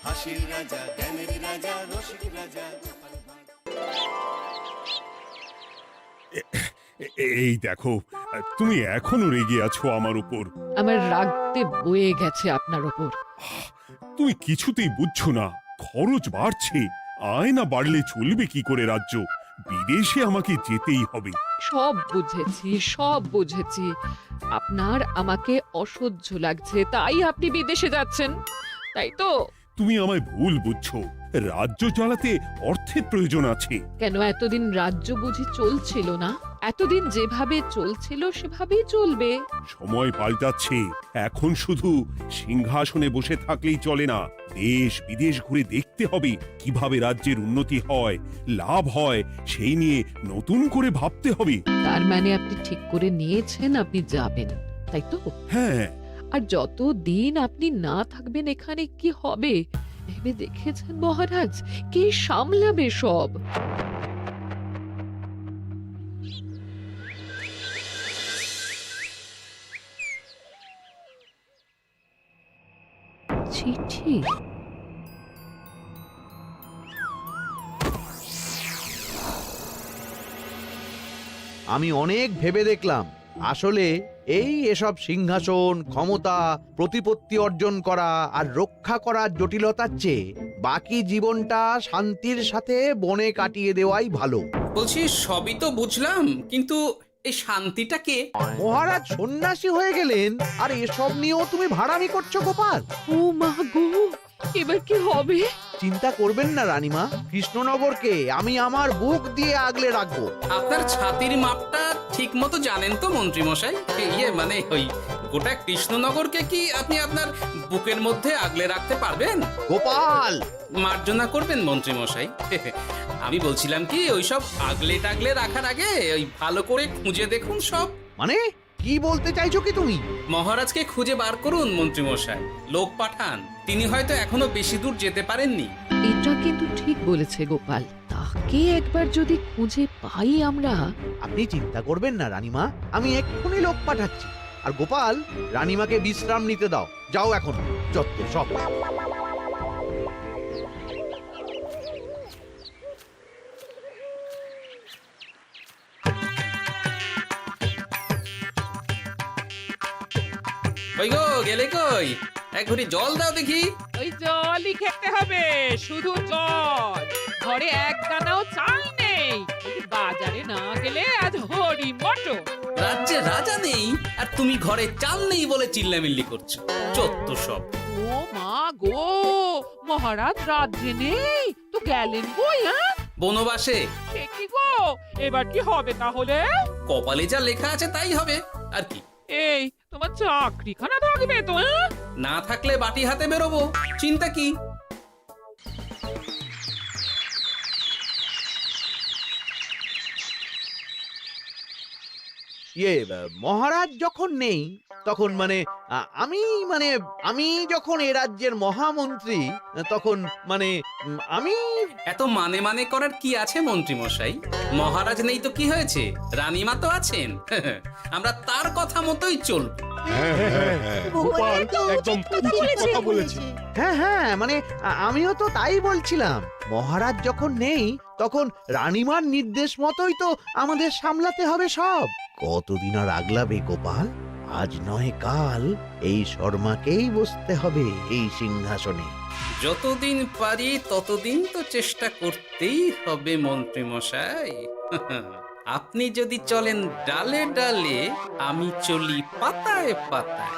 হাসির রাজা, জ্ঞানের রাজা, রসিক রাজা। এই দেখো, তুমি এখনো রেগে আছো আমার উপর। আমার রাগতে বয়ে গেছে আপনার ওপর। তুমি কিছুতেই বুঝছো না, খরচ বাড়ছে। আয় না বাড়লে চলবে কি করে রাজ্য? বিদেশে আমাকে যেতেই হবে। সব বুঝেছি, সব বুঝেছি। আপনার আমাকে অসহ্য লাগছে, তাই আপনি বিদেশে যাচ্ছেন, তাই তো? তুমি আমায় ভুল বুঝছো। রাজ্য চালাতে অর্থের প্রয়োজন আছে। কেন এতদিন রাজ্য বুঝি চলছিল না? এতদিন যেভাবে চলছিল সেভাবেই চলবে। সময় পাল্টাচ্ছে। এখন শুধু সিংহাসনে বসে থাকলেই চলে না, দেশ বিদেশ ঘুরে দেখতে হবে কিভাবে রাজ্যের উন্নতি হয়, লাভ হয়, সেই নিয়ে নতুন করে ভাবতে হবে। তার মানে আপনি ঠিক করে নিয়েছেন আপনি যাবেন, তাই তো? হ্যাঁ। আর যতদিন আপনি না থাকবেন এখানে কি হবে ভেবে দেখেছেন মহারাজ? কে সামলাবে সব? চিঠি? আমি অনেক ভেবে দেখলাম, আসলে এসব সিংহাসন, ক্ষমতা, প্রতিপত্তি অর্জন করা আর রক্ষা করার জটিলতার চেয়ে বাকি জীবনটা শান্তির সাথে বনে কাটিয়ে দেওয়াই ভালো। বলছি সবই তো বুঝলাম, কিন্তু এই শান্তিটা কে? মহারাজ সন্ন্যাসী হয়ে গেলেন আর এসব নিয়েও তুমি ভাড়ামি করছো গোপাল? ও মা গো, এবার কি হবে? চিন্তা করবেন না রানীমা, কৃষ্ণনগরকে আমি আমার বুক দিয়ে আগলে রাখবো। আপনার ছাতির মাপটা ঠিক মতো জানেন তো মন্ত্রী মশাই? মানে ওই গোটা কৃষ্ণনগরকে কি আপনি আপনার বুকের মধ্যে আগলে রাখতে পারবেন? গোপাল! মার্জনা করবেন মন্ত্রী মশাই। আমি বলছিলাম কি, ওইসব আগলে টাগলে রাখার আগে ওই ভালো করে খুঁজে দেখুন সব। মানে কি বলতে চাইছো কি তুমি? মহারাজকে খুঁজে বার করুন মন্ত্রী মশাই, লোক পাঠান। তিনি হয়তো এখনো বেশি দূর যেতে পারেননি। এটা কিন্তু ঠিক বলেছে গোপাল, তাকে একবার যদি খুঁজে পাই আমরা। আপনি চিন্তা করবেন না রানীমা, আমি এক্ষুনি লোক পাঠাচ্ছি। আর গোপাল, রানীমাকে বিশ্রাম নিতে দাও। যাও এখন, যত সব। কই গো, গেলে কই? এক ঘুরি জল দাও দেখি। ওই জলই খেতে হবে, শুধু জল। ঘরে এক দানাও চাল নেই। বাজারে না গেলে আজ হরি মটর। রাজ্যে রাজা নেই আর তুমি ঘরে চাল নেই বলে চিল্লামিল্লি করছো, চত্ব সব। ও মা গো, মহারাজ রাজ্যে নেই তো গেলেন কই? বনবাসে। সে কি গো, এবার কি হবে তাহলে? কপালে যা লেখা আছে তাই হবে, আর কি। এই তোমার চাকরিখানা থাকবে তো? না থাকলে বাটি হাতে বেরোবো, চিন্তা কি? মহারাজ যখন নেই তখন আমি যখন এ রাজ্যের মহামন্ত্রী, তখন আমি এত মানে করার কি আছে মন্ত্রী মশাই? মহারাজ নেই তো কি হয়েছে, রানীমা তো আছেন। আমরা তার কথা মতোই চলব। গোপাল একদম উচিত কথা বলেছে। হ্যাঁ, আমিও তো তাই বলছিলাম। মহারাজ যখন নেই তখন রানীমার নির্দেশ মতোই তো আমাদের সামলাতে হবে সব। কতদিন আর আগলাবে গোপাল? আজ নয় কাল এই শর্মাকেই বসতে হবে এই সিংহাসনে। যতদিন পারি ততদিন তো চেষ্টা করতেই হবে মন্ত্রী মশাই। আপনি যদি চলেন ডালে ডালে, আমি চলি পাতায় পাতায়।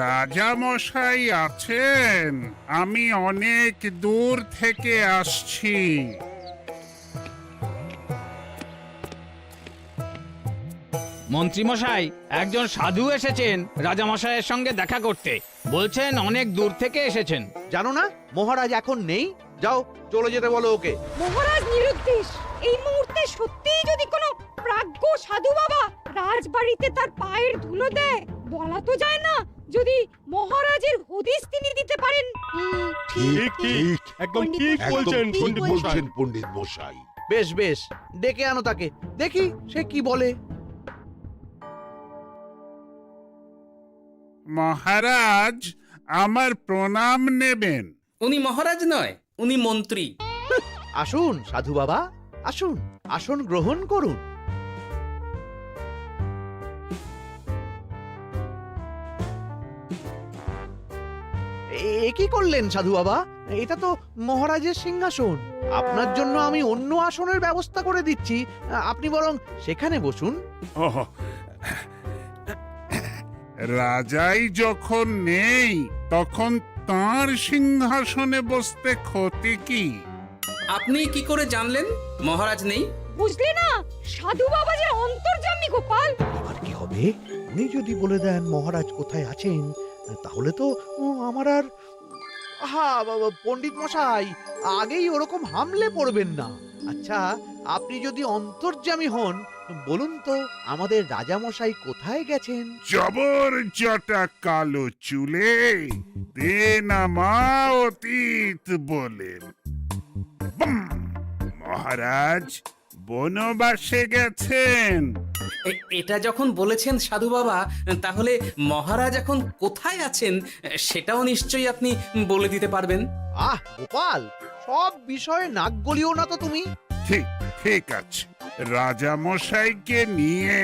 রাজা মশাই আছেন? আমি অনেক দূর থেকে আসছি। মন্ত্রীমশাই, একজন সাধু এসেছেন রাজামশাইয়ের সঙ্গে দেখা করতে। বলছেন অনেক দূর থেকে এসেছেন। জানো না মহারাজ এখন নেই? যাও, চলে যেতে বলো ওকে। মহারাজ নিরুদ্দেশ। এই মুহূর্তে সত্যিই যদি কোনো প্রাজ্ঞ সাধু বাবা রাজবাড়িতে তার পায়ের ধুলো দেয়, বলা তো যায় না যদি মহারাজের হদিস তিনি দিতে পারেন। ঠিক ঠিক, একদম ঠিক বলছেন পণ্ডিত মশাই। বেশ বেশ, ডেকে আনো তাকে, দেখি সে কি বলে। মহারাজ আমার প্রণাম নেবেন। উনি মহারাজ নয়, উনি মন্ত্রী। আসুন সাধু বাবা, আসুন, আসন গ্রহণ করুন। এ কি করলেন সাধু বাবা? এটা তো মহারাজের সিংহাসন। আপনার জন্য আমি অন্য আসনের ব্যবস্থা করে দিচ্ছি, আপনি বরং সেখানে বসুন। ওহ, রাজাই যখন নেই তখন তাঁর সিংহাসনে বসতে ক্ষতি কি? আপনি কি করে জানলেন মহারাজ নেই? বুঝলে না, সাধু বাবা যে অন্তর্যামী গোপাল। এবার কি হবে? উনি যদি বলে দেন মহারাজ কোথায় আছেন, তাহলে তো আমার আর পণ্ডিত মশাই, আগেই ওরকম হামলে পড়বেন না। আচ্ছা, আপনি যদি অন্তর্যামী হন, বলুন তো আমাদের রাজা মশাই কোথায় গেছেন? জবর জটা কালো চুলে দেনামা অতীত বলেন। বুম! মহারাজ বনবাসে গেছেন। এটা যখন বলেছেন সাধু বাবা, তাহলে মহারাজ এখন কোথায় আছেন সেটাও নিশ্চয়ই আপনি বলে দিতে পারবেন। আহ গোপাল, সব বিষয়ে নাক গলিও না তো তুমি। ঠিক ঠিক আছে, রাজা মশাইকে নিয়ে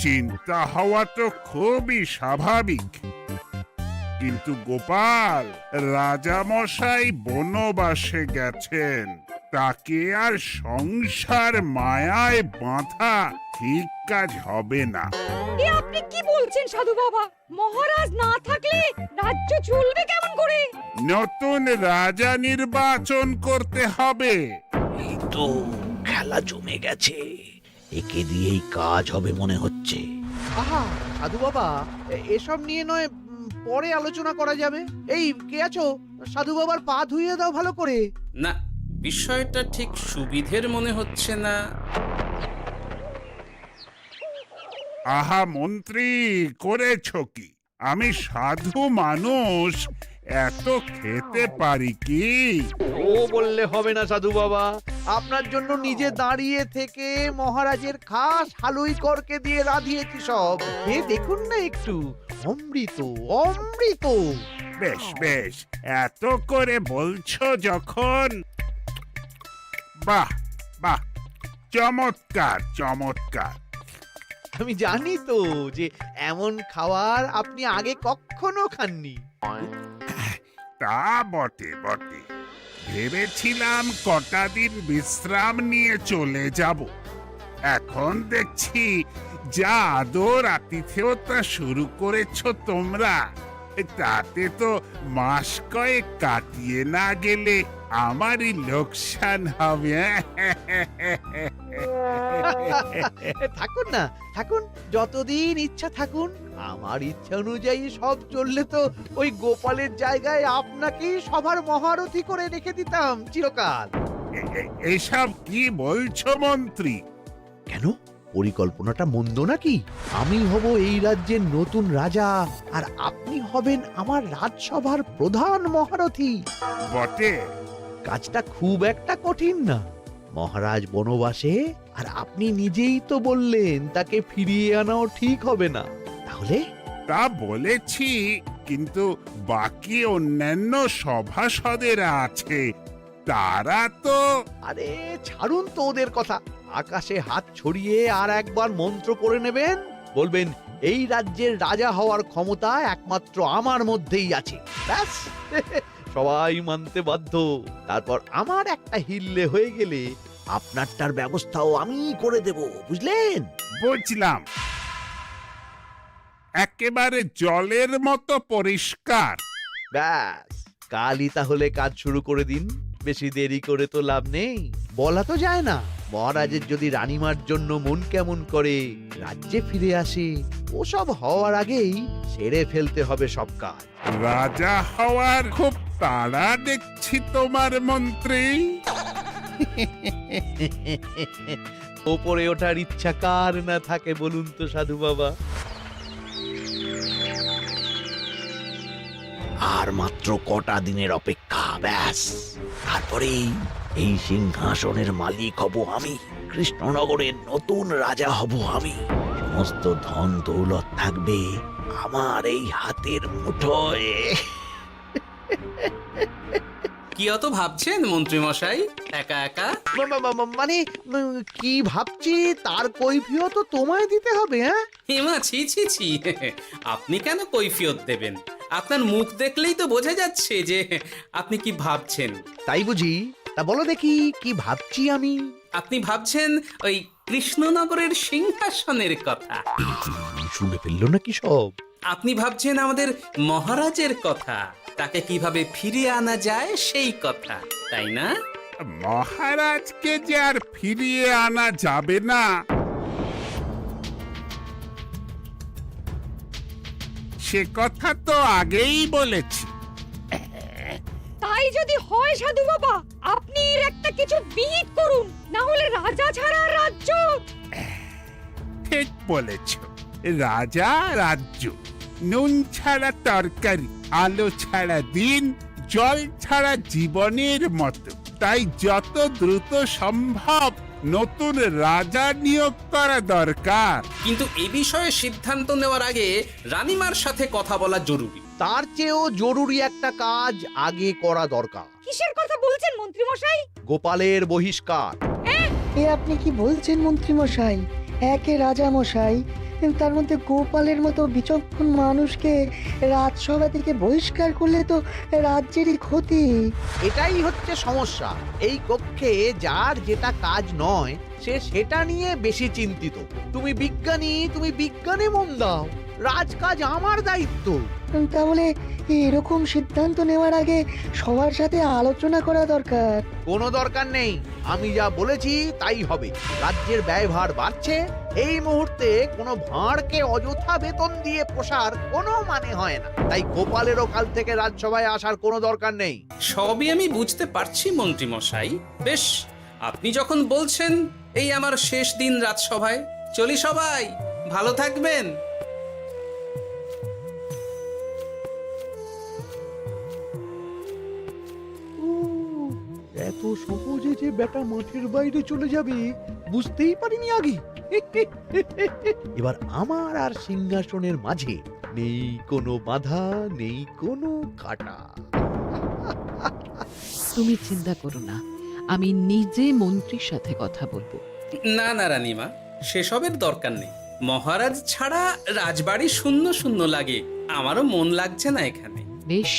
চিন্তা হওয়া তো খুবই স্বাভাবিক, কিন্তু গোপাল, রাজা মশাই বনবাসে গেছেন, তাকে আর সংসার মায়ায় বাঁধা ঠিক কাজ হবে না। এ আপনি কি বলছেন সাধু বাবা? মহারাজ না থাকলে রাজ্য চলবে কেমন করে? নতুন রাজা নির্বাচন করতে হবে। এই তো খেলা জমে গেছে, একে দিয়েই কাজ হবে মনে হচ্ছে। আহা সাধু বাবা, এসব নিয়ে নয় পরে আলোচনা করা যাবে। এই কে আছো? সাধু বাবার পা ধুইয়ে দাও ভালো করে। না, বিষয়টা ঠিক সুবিধের মনে হচ্ছে না। আহা মন্ত্রী, করেছ কি? আমি সাধু মানুষ, এত খেতে পারি কি? ও বললে হবে না সাধু বাবা, আপনার জন্য নিজে দাঁড়িয়ে থেকে মহারাজের খাস হালুই করকে দিয়ে রাঁধিয়েছি সব। এ দেখুন না একটু, অমৃত অমৃত। বেশ বেশ, এত করে বলছো যখন, বাহ বাহ, চমৎকার চমৎকার। আমি জানি তো যে এমন খাবার আপনি আগে কখনো খাননি। তা বটে বটে, ভেবেছিলাম কটা দিন বিশ্রাম নিয়ে চলে যাব। এখন দেখছি যা আদর আতিথেয়তা শুরু করেছো তোমরা, তাতে তো মাস কয়েক কাটিয়ে না গেলে আমারই লোকসান হবে। থাকুন না, থাকুন, যতদিন ইচ্ছা থাকুন। আমার ইচ্ছা অনুযায়ী সব চললে তো ওই গোপালের জায়গায় আপনাকেই সবার মহারথী করে রেখে দিতাম চিরকাল। এসব কি বলছো মন্ত্রী? কেন, পরিকল্পনাটা মন্দ নাকি? আমি হব এই রাজ্যের নতুন রাজা, আর আপনি হবেন আমার রাজসভার প্রধান মহারথী। বটে, কাজটা খুব একটা কঠিন না। মহারাজ বনবাসে, আর আপনি নিজেই তো বললেন তাকে ফিরিয়ে আনাও ঠিক হবে না। তাহলে তা বলেছি, কিন্তু বাকি অন্যান্য সভাসদেরা আছে, তারা তো। আরে ছাড়ুন তো ওদের কথা। আকাশে হাত ছড়িয়ে আর একবার মন্ত্র করে নেবেন, বলবেন এই রাজ্যের রাজা হওয়ার ক্ষমতা একমাত্র আমার মধ্যেই আছে, ব্যাস। সবাই মানতে বাধ্য। তারপর আমার একটা হিল্লে হয়ে গেলে আপনারটার ব্যবস্থাও আমি করে দেব, বুঝলেন? বুঝলাম, একেবারে জলের মতো পরিষ্কার। ব্যাস, কালই তাহলে কাজ শুরু করে দিন। বেশি দেরি করে তো লাভ নেই। বলা তো যায় না, মহারাজের যদি রানীমার জন্য মন কেমন করে, রাজ্যে ফিরে আসে, ওসব হওয়ার আগেই সেরে ফেলতে হবে সব কাজ। রাজা হওয়ার খুব তাড়া দেখছি তোমার মন্ত্রী। ওপরে ওঠার ইচ্ছা কার না থাকে বলুন তো সাধু বাবা? আর মাত্র কটা দিনের অপেক্ষা, ব্যাস। তারপরেই এই সিংহাসনের মালিক হব আমি, কৃষ্ণনগরের নতুন রাজা হব আমি। সমস্ত ধন দৌলত থাকবে আমার এই হাতের মুঠোয়। কি অত ভাবছেন মন্ত্রী মশাই একা একা? মানে কি ভাবছি তার কৈফিয়ত তো তোমায় দিতে হবে। হ্যাঁ, হেমা, ছি ছি ছি, আপনি কেন কৈফিয়ত দেবেন? আপনার মুখ দেখলেই তো বোঝা যাচ্ছে যে আপনি কি ভাবছেন। তাই বুঝি? তা বলো দেখি কি ভাবছি আমি। আপনি ভাবছেন ওই কৃষ্ণনগরের সিংহাসনের কথা। শুনে ফেললো নাকি সব? আপনি ভাবছেন আমাদের মহারাজের কথা, তাকে কিভাবে ফিরিয়ে আনা যায় সেই কথা, তাই না? মহারাজকে যে আর ফিরিয়ে আনা যাবে না, সে কথা তো আগেই বলেছি। তাই যদি হয় সাধু বাবা, আপনি এর একটা কিছু বিহিত করুন, না হলে রাজা ছাড়া রাজ্য। ঠিক বলেছ, রাজা রাজ্য, নুন ছাড়া তরকারি, আলো ছাড়া দিন, জল ছাড়া জীবনের মতো। তাই যত দ্রুত সম্ভব নতুন রাজা নিয়োগ করা দরকার। কিন্তু এ বিষয়ে সিদ্ধান্ত নেওয়ার আগে রানীমার সাথে কথা বলা জরুরি। তার চেয়েও জরুরি একটা কাজ আগে করা দরকার। কিসের কথা বলছেন মন্ত্রী মশাই? গোপালের বহিষ্কার। এ আপনি কি বলছেন মন্ত্রী মশাই? একে রাজা মশাই, তার মধ্যে গোপালের মতো বিচক্ষণ মানুষকে রাজসভা থেকে বহিষ্কার করলে তো রাজ্যেরই ক্ষতি। এটাই হচ্ছে সমস্যা। এই কক্ষে যার যেটা কাজ নয় সে সেটা নিয়ে বেশি চিন্তিত। তুমি বিজ্ঞানে মন দাও, রাজকাজ আমার দায়িত্ব। তাহলে এরকম সিদ্ধান্ত নেওয়ার আগে সবার সাথে আলোচনা করা দরকার। কোনো দরকার নেই, আমি যা বলেছি তাই হবে। রাজ্যের ব্যয়ভার বাড়ছে, এই মুহূর্তে কোনো ভাঁড়কে অযথা বেতন দিয়ে পোষার কোনো মানে হয় না। তাই গোপালেরও কাল থেকে রাজসভায় আসার কোনো দরকার নেই। সবই আমি বুঝতে পারছি মন্ত্রী মশাই। বেশ, আপনি যখন বলছেন, এই আমার শেষ দিন রাজসভায়, চলি সবাই, ভালো থাকবেন। এত সহজে যে বেটা মাঠের বাইরে চলে যাবে বুঝতেই পারিনি আগে। এবার আমার আর সিংহাসনের মাঝে নেই কোনো বাধা, নেই কোনো কাটা। তুমি চিন্তা করো না, আমি নিজে মন্ত্রীর সাথে কথা বলবো। না না রানীমা, সেসবের দরকার নেই। মহারাজ ছাড়া রাজবাড়ি শূন্য শূন্য লাগে, আমারও মন লাগছে না এখানে। বেশ,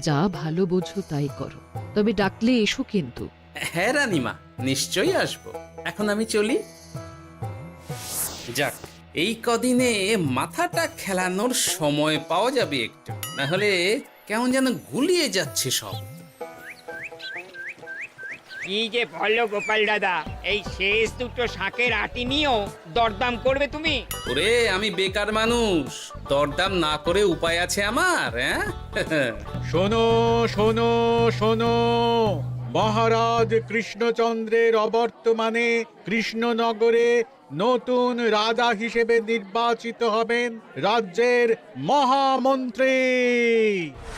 যা ভালো বোঝো তাই করো, তবে ডাকলে এসো কিন্তু। হ্যাঁ রানীমা, নিশ্চয়ই আসবো। এখন আমি চলি। যাক, এই কদিনে মাথাটা খেলানোর সময় পাওয়া যাবে একটু, না হলে কেমন যেন গুলিয়ে যাচ্ছে সব। কি যে বলো গোপাল দাদা, এই শেষ দুটো শাকের আটি নিয়েও দরদাম করবে তুমি? ওরে, আমি বেকার মানুষ, দরদাম না করে উপায় আছে আমার? হ্যাঁ শোনো শোনো শোনো, মহারাজ কৃষ্ণচন্দ্রের অবর্তমানে কৃষ্ণনগরে নতুন রাজা হিসেবে নির্বাচিত হবেন রাজ্যের মহামন্ত্রী।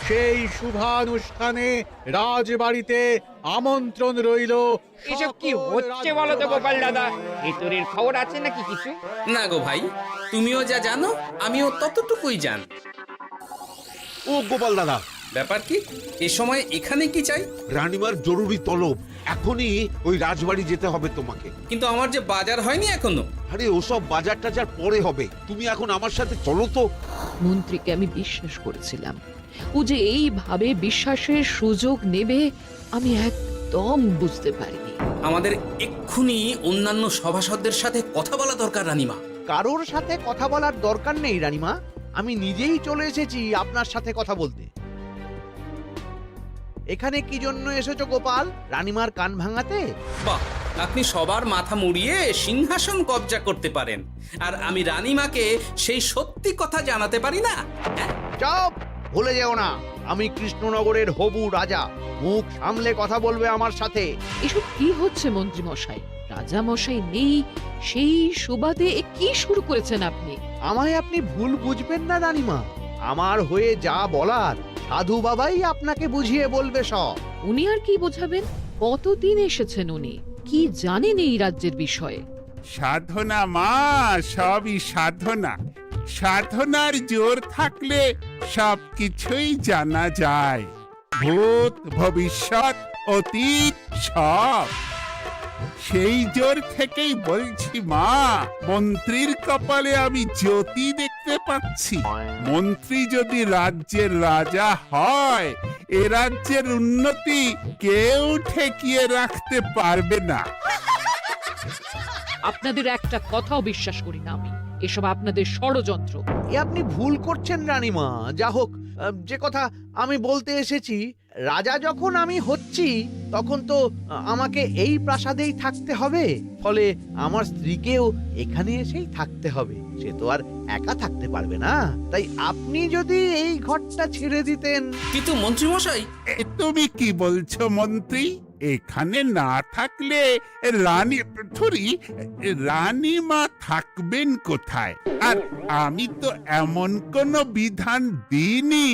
সেই শুভানুষ্ঠানে রাজবাড়িতে আমন্ত্রণ রইল। এসব কি হচ্ছে বলো তো গোপাল দাদা? ভেতরের খবর আছে নাকি কিছু? না গো ভাই, তুমিও যা জানো আমিও ততটুকুই জানি। ও গোপাল দাদা, ব্যাপার কি? এ সময় এখানে কি চাই? রানীমার জরুরি তলব, এখনই ওই রাজবাড়ি যেতে হবে তোমাকে। কিন্তু আমার যে বাজার হয়নি এখনো। আরে ওসব বাজার টাজার পরে হবে, তুমি এখন আমার সাথে চলো তো। মন্ত্রীকে আমি বিশ্বাস করেছিলাম, ও যে এইভাবে বিশ্বাসের সুযোগ নেবে আমি একদম বুঝতে পারিনি। আমাদের এক্ষুনি অন্যান্য সভাসদদের সাথে কথা বলা দরকার রানীমা। কারোর সাথে কথা বলার দরকার নেই রানীমা, আমি নিজেই চলে এসেছি আপনার সাথে কথা বলতে। এখানে কি জন্য এসেছো গোপাল? রানীমার কান ভাঙাতে? বাহ, আপনি সবার মাথা মুড়িয়ে সিংহাসন কবজা করতে পারেন, আর আমি রানীমাকে সেই সত্যি কথা জানাতে পারি না? হ্যাঁ? চুপ! ভুলে যেও না, আমি কৃষ্ণনগরের হবু রাজা। মুখ সামলে কথা বলবে আমার সাথে। এসব কি হচ্ছে মন্ত্রী মশাই? রাজা মশাই নেই, সেই সুবাদে এ কি শুরু করেছেন আপনি? আমায় আপনি ভুল বুঝবেন না রানীমা, আমার হয়ে যা বলার সাধু বাবাই আপনাকে বুঝিয়ে বলবে সব। উনি আর কি বোঝাবেন? কতদিন এসেছেন উনি, কি জানেন এই রাজ্যের বিষয়ে? সাধনা মা, সবই সাধনা। সাধনার জোর থাকলে সবকিছুই জানা যায়, ভূত ভবিষ্যৎ অতীত সব। সেই জোর থেকেই বলছি মা, মন্ত্রীর কপালে আমি জ্যোতি দেখতে পাচ্ছি। মন্ত্রী যদি রাজ্যের রাজা হয়, এ রাজ্যের উন্নতি কেউ ঠেকিয়ে রাখতে পারবে না। আপনাদের একটা কথাও বিশ্বাস করি না আমি, এসব আপনাদের ষড়যন্ত্র। এ আপনি ভুল করছেন রানীমা। যা হোক, যে কথা আমি বলতে এসেছি, রাজা যখন আমি হচ্ছি তখন তো আমাকে এই প্রাসাদেই থাকতে হবে, ফলে আমার স্ত্রীকেও এখানে এসেই থাকতে হবে। সে তো আর একা থাকতে পারবে না, তাই আপনি যদি এই ঘরটা ছেড়ে দিতেন। কিন্তু মন্ত্রীমশাই, তুমি কি বলছো মন্ত্রী? এখানে না থাকলে রানীমা থাকবেন কোথায়? আর আমি তো এমন কোনো বিধান দিইনি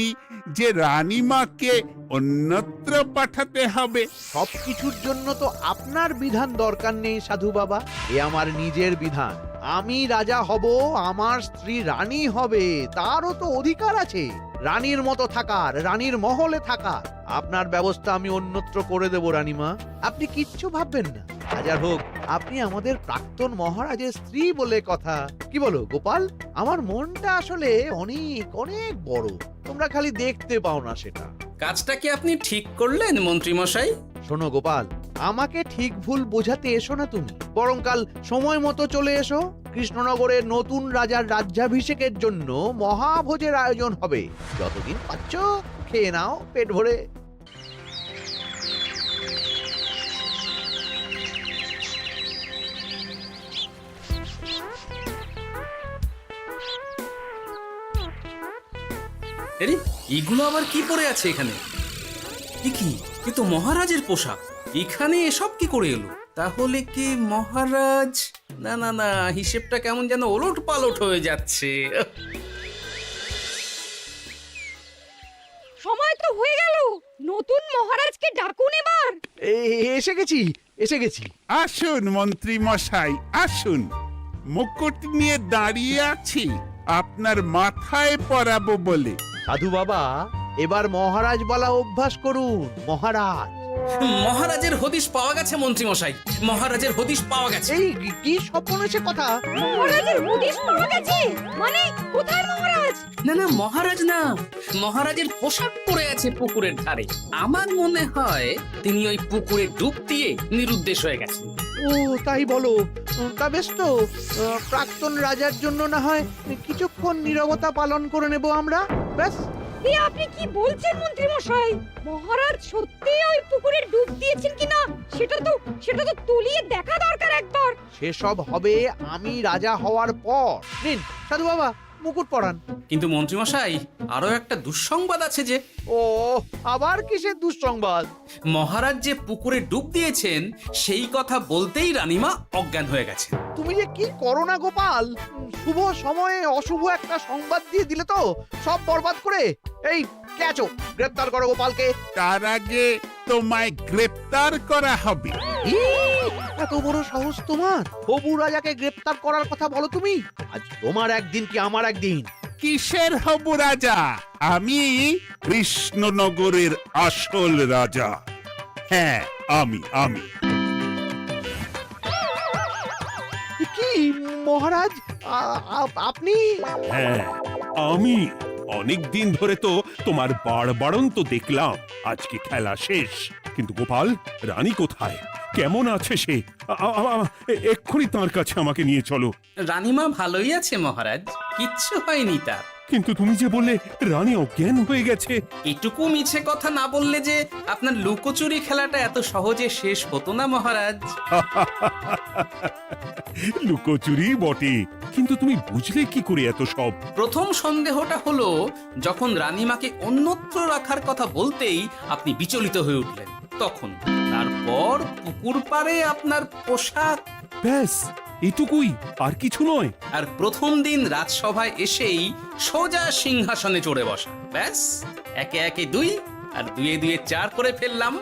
যে রানীমাকে অন্যত্র পাঠাতে হবে। সবকিছুর জন্য তো আপনার বিধান দরকার নেই সাধু বাবা, এ আমার নিজের বিধান। আমি রাজা হব, আমার স্ত্রী রানী হবে, তারও তো অধিকার আছে রানীর মতো থাকার, রানীর মহলে থাকার। আপনার ব্যবস্থা আমি অন্যত্র করে দেব রানীমা, আপনি কিচ্ছু ভাববেন না। হাজার হোক আপনি আমাদের প্রাক্তন মহারাজের স্ত্রী বলে কথা। কি বলো গোপাল? আমার মনটা আসলে অনেক অনেক বড়, তোমরা খালি দেখতে পাও না সেটা। কাজটা কি আপনি ঠিক করলেন মন্ত্রীমশাই? শোনো গোপাল, আমাকে ঠিক ভুল বোঝাতে এসো না তুমি, বরং কাল সময় মতো চলে এসো। কৃষ্ণনগরের নতুন রাজার রাজ্যাভিষেকের জন্য মহাভোজের আয়োজন হবে। যতদিন পাচ্ছ খেয়ে নাও পেট ভরে। আরে এগুলো আবার কি পরে আছে এখানে? কি এ তো মহারাজের পোশাক, এখানে এসব কি করে এলো? তাহলে কি মহারাজ? না না না, হিসেবটা কেমন যেন ওলট পালট হয়ে যাচ্ছে। সময় তো হয়ে গেল, নতুন মহারাজকে ডাকুন এবার। এসে গেছি, এসে গেছি। আসুন মন্ত্রী মশাই, আসুন। মুকুট নিয়ে দাঁড়িয়ে আছি আপনার মাথায় পরাবো বলে। সাধু বাবা, এবার মহারাজ বলা অভ্যাস করুন। মহারাজ। মহারাজের হদিশ পাওয়া গেছে মন্ত্রীমশাই, মহারাজের হদিশ পাওয়া গেছে। এই কি স্বপ্ন সে কথা? মহারাজের হদিশ পাওয়া গেছে মানে কোথায় মহারাজ? না না, মহারাজ না, মহারাজের পোশাক পরে আছে পুকুরের ধারে। আমার মনে হয় তিনি ওই পুকুরে ডুব দিয়ে নিরুদ্দেশ হয়ে গেছেন। ও তাই বলো? তা বেশ তো, প্রাক্তন রাজার জন্য না হয় কিছুক্ষণ নীরবতা পালন করে নেব আমরা, ব্যাস। এ আপনি কি বলছেন মন্ত্রী মশাই? মহারাজ সত্যি ওই পুকুরে ডুব দিয়েছেন কিনা সেটা তো তলিয়ে দেখা দরকার একবার। সেসব হবে আমি রাজা হওয়ার পর। নিন সাধু বাবা, মুকুট পরান। কিন্তু মন্ত্রীমশাই, আরো একটা দুঃসংবাদ আছে যে। ও আবার কিসের দুঃসংবাদ? মহারাজ যে পুকুরে ডুব দিয়েছেন সেই কথা বলতেই রানীমা অজ্ঞান হয়ে গেছে। তুমি যে কি করো না গোপাল, শুভ সময়ে অশুভ একটা সংবাদ দিয়ে দিলে তো সব বরবাদ করে। এই কে আছো? গ্রেপ্তার করো গোপালকে। তার আগে তোমায় গ্রেপ্তার করা হবে। এত বড় সাহস তোমার? হবু রাজাকে গ্রেপ্তার করার কথা বলো তুমি? আজ তোমার একদিন কি আমার একদিন। কিসের হব রাজা? আমি কৃষ্ণনগরের আসল রাজা। হ্যাঁ, আমি। কি মহারাজ, আপনি? হ্যাঁ, আমি। অনেক দিন ধরে তো তোমার বাড়বাড়ন্ত দেখলাম, আজকে খেলা শেষ। কিন্তু গোপাল, রানী কোথায়? কেমন আছে সে? এক্ষুনি তার কাছে আমাকে নিয়ে চলো। রানীমা ভালোই আছে মহারাজ, কিচ্ছু হয়নি তার। কিন্তু তুমি যে বললে রানী অজ্ঞান হয়ে গেছে। এটুকু মিছে কথা না বললে যে আপনার লুকোচুরি খেলাটা এত সহজে শেষ হতো না মহারাজ। লুকোচুরি বটে, কিন্তু তুমি বুঝলে কি করে এত সব? প্রথম সন্দেহটা হলো যখন রানীমাকে অন্যত্র রাখার কথা বলতেই আপনি বিচলিত হয়ে উঠলেন, তখন। তারপর পুকুর পাড়ে আপনার পোশাক, ব্যাস এটুকুই, আর কিছু নয়। আর প্রথম দিন রাজসভায় এসেই সোজা সিংহাসনে চড়ে বসা, ব্যাস। একে একে 2, আর দুয়ে দুয়ে 4 করে ফেললাম।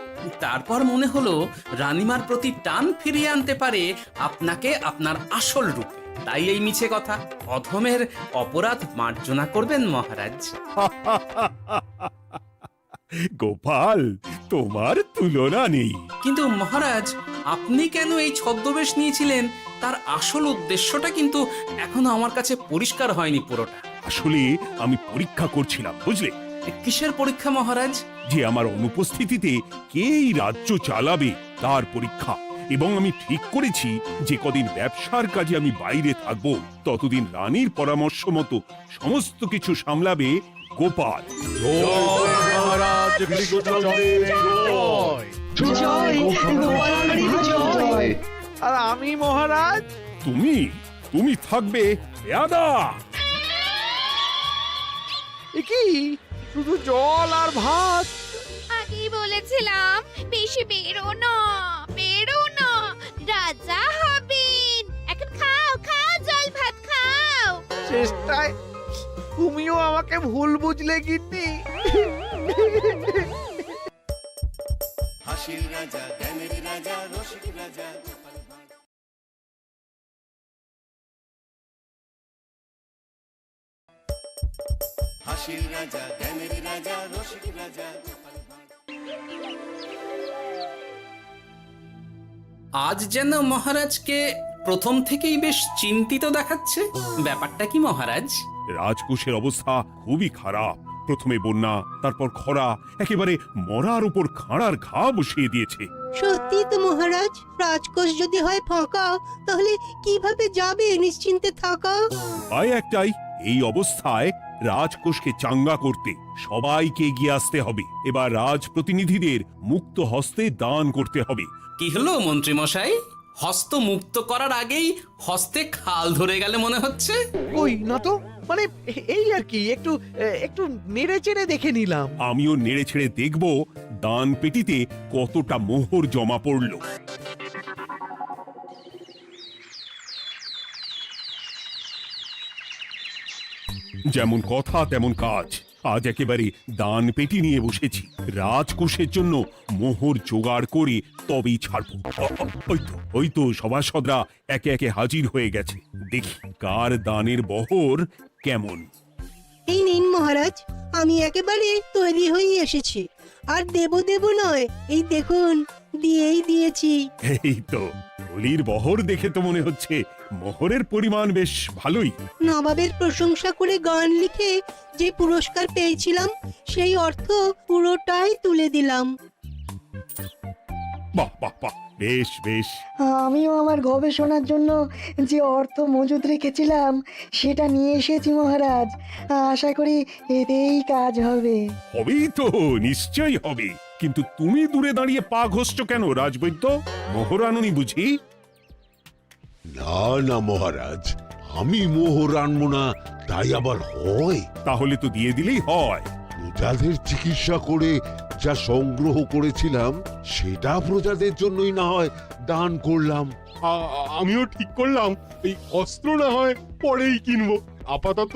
তারপর মনে হলো রানীমার প্রতি টান ফিরিয়ে আনতে পারে আপনাকে আপনার আসল রূপে। তাই এই মিছে কথা। অধমের অপরাধ মার্জনা করবেন মহারাজ। গোপাল, তোমার তুলনা নেই। কিন্তু মহারাজ, আপনি কেন এই ছদ্মবেশ নিয়েছিলেন তার আসল উদ্দেশ্যটা কিন্তু এখনো আমার কাছে পরিষ্কার হয়নি পুরোটা। আসলে আমি পরীক্ষা করছিলাম, বুঝলে? কিসের পরীক্ষা মহারাজ? যে আমার অনুপস্থিতিতে কেই রাজ্য চালাবে তার পরীক্ষা। এবং আমি ঠিক করেছি যে কদিন ব্যবসার কাজে আমি বাইরে থাকব ততদিন রানীর পরামর্শ মতো সমস্ত কিছু সামলাবে গোপাল। আর আমি মহারাজ? তুমি থাকবে পেয়াদা। কি শুধু জল আর ভাত? আগেই বলেছিলাম বেশি বেরো না, রাজা হবেন। এখন খাও খাও, জল ভাত খাও। চেষ্টায় তুমিও আমাকে ভুল বুঝলে গিন্নি। হাসির রাজা, জ্ঞানের রাজা, রসিক রাজা। হাসির রাজা, জ্ঞানের রাজা, রসিক রাজা। আজ যেন মহারাজকে প্রথম থেকেই বেশ চিন্তিত দেখাচ্ছে। ব্যাপারটা কি মহারাজ? রাজকোষের অবস্থা খুবই খারাপ। প্রথমে বন্যা, তারপর খরা, একেবারে মরার উপর খাঁড়ার ঘা বসিয়ে দিয়েছে। সত্যি তো মহারাজ, রাজকোষ যদি হয় ফাঁকা, তাহলে কিভাবে যাবে নিশ্চিন্তে থাকা? উপায় একটাই, এই অবস্থায় রাজকোষকে চাঙ্গা করতে সবাইকে এগিয়ে আসতে হবে। এবার রাজপ্রতিনিধিদের মুক্ত হস্তে দান করতে হবে। কি হলো মন্ত্রী মশাই? হস্ত মুক্ত করার আগেই হস্তে খাল ধরে গেলে মনে হচ্ছে। ওই না তো, মানে এই আর কি, একটু নেড়ে চেড়ে দেখে নিলাম। আমিও নেড়ে ছেড়ে দেখব দান পেটিতে কতটা মোহর জমা পড়ল। যেমন কথা তেমন কাজ। আজ একেবারে দান পেটি নিয়ে বসেছি। রাজকোষের জন্য মোহর জোগাড় করে তবেই ছাড়বো। ওই তো সভাসদরা একে একে হাজির হয়ে গেছে। দেখি কার দানের বহর কেমন। এই নিন মহারাজ, আমি একেবারে তৈরি হয়ে এসেছি। আর দেব নয়, এই দেখুন দিয়েই দিয়েছি। এই তো থলির বহর দেখে তো মনে হচ্ছে মোহরের পরিমাণ বেশ ভালোই। নবাবের প্রশংসা করে গান লিখে যে পুরস্কার পেয়েছিলাম, সেই অর্থ পুরোটাই তুলে দিলাম। বাহ বাহ বাহ, বেশ বেশ। আমিও আমার গবেষণার জন্য যে অর্থ মজুদ রেখেছিলাম সেটা নিয়ে এসেছি মহারাজ। আশা করি এতেই কাজ হবে। হবেই তো, নিশ্চয়ই হবে। কিন্তু তুমি দূরে দাঁড়িয়ে পা ঘষছ কেন রাজবৈদ্য? মোহর আনুনি বুঝি? না না মহারাজ, আমি মোহর আনবো না তাই আবার হয়? তাহলে তো দিয়ে দিলেই হয়। প্রজাদের চিকিৎসা করে যা সংগ্রহ করেছিলাম সেটা প্রজাদের জন্যই না হয় দান করলাম। আমিও ঠিক করলাম এই অস্ত্র না হয় পরেই কিনবো। আপাতত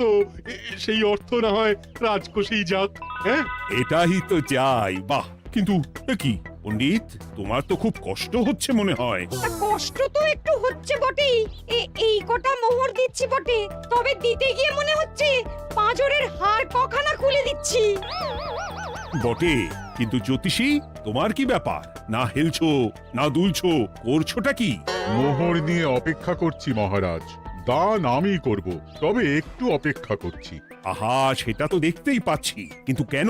সেই অর্থ না হয় রাজকোষেই যাক। হ্যাঁ, এটাই তো চাই। বাহ, কিন্তু কি পণ্ডিত, তোমার তো খুব কষ্ট হচ্ছে মনে হয়। কষ্ট তো একটু হচ্ছে বটেই। এই কটা মোহর দিচ্ছি বটে, তবে দিতে গিয়ে মনে হচ্ছে পাঁজরের হাড় কখানা খুলে দিচ্ছি। বটে, কিন্তু জ্যোতিষী তোমার কি ব্যাপার? না হেলছো না দুলছো, করছোটা কি? মোহর নিয়ে অপেক্ষা করছি মহারাজ। দান আমি করব, তবে একটু অপেক্ষা করছি। আহা, সেটা তো দেখতেই পাচ্ছি, কিন্তু কেন?